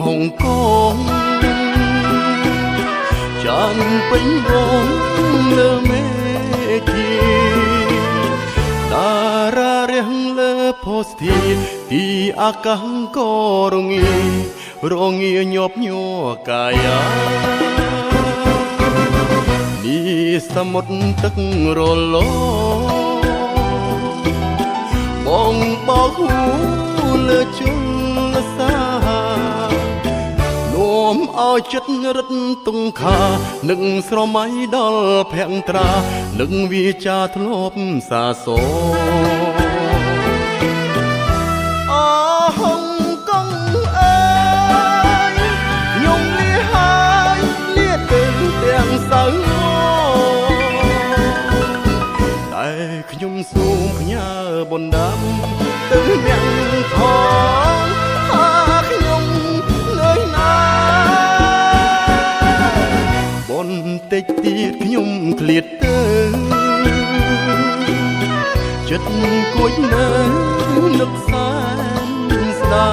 ហុងកងចានពេញវងលើមេឃីតារារះលើផូស្ទីទីអាកាសក៏រងាញាប់ញ័រកាយានេះសមុទ្រទឹករលបងបោកហូលើជលសានាំឲ្យចិត្តរឹតទុងខានឹងស្រមៃដល់ភក្ត្រានឹងវាចាធ្លាប់សាសហុងកងអើយខ្ញុំលាហើយលាទៅទាំងសៅតែខ្ញុំសូមផ្ញើបណ្ដាំទៅអ្នកផងថាខ្ញុំនៅណាបន្តិចទៀតខ្ញុំឃ្លាតទៅចិត្តគួចនៅនឹកសាស្ដា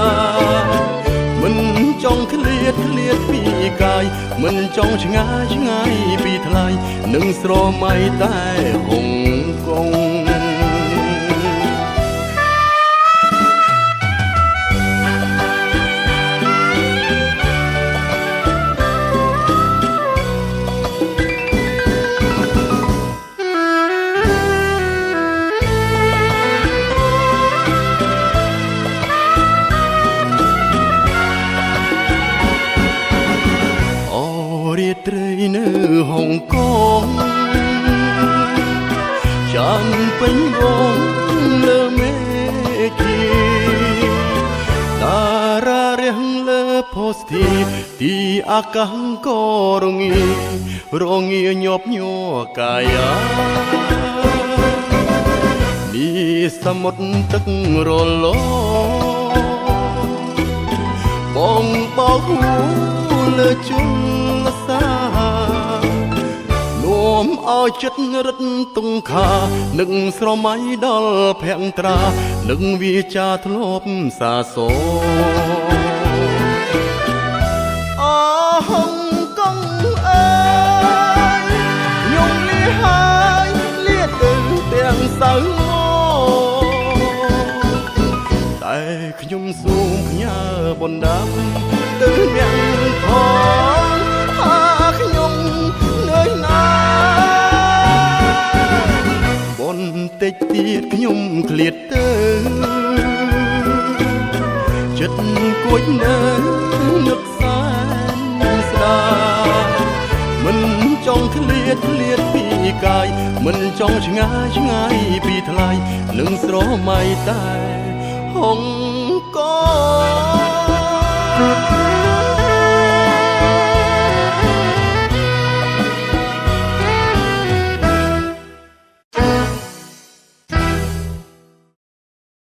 មិនចង់ឃ្លាតពីកាយមិនចង់ឆ្ងាយពីថ្លៃនឹងស្រមៃតែហុងកងត្រីនៅហុងកងចានពេញវងលើមេឃីតារារះលើផូស្ទីទីអាកាសក៏រងាញាប់ញ័រកាយានេះសមុទ្រទឹករលបងបោកហូលើជលសានាំឲ្យចិត្តរឹតទុងខានឹងស្រមៃដល់ភក្ត្រានឹងវាចាធ្លាប់សាសហុងកងអើយខ្ញុំលាហើយលាទៅទាំងសៅតែខ្ញុំសូមផ្ញើបណ្ដាំទៅអ្នកផងថាខ្ញុំនៅណាបន្តិចទៀតខ្ញុំឃ្លាតទៅចិត្តគួចនៅនឹកសាស្ដាមិនចង់ឃ្លាតពីកាយមិនចង់ឆ្ងាយពីថ្លៃនឹងស្រមៃតែហុងកង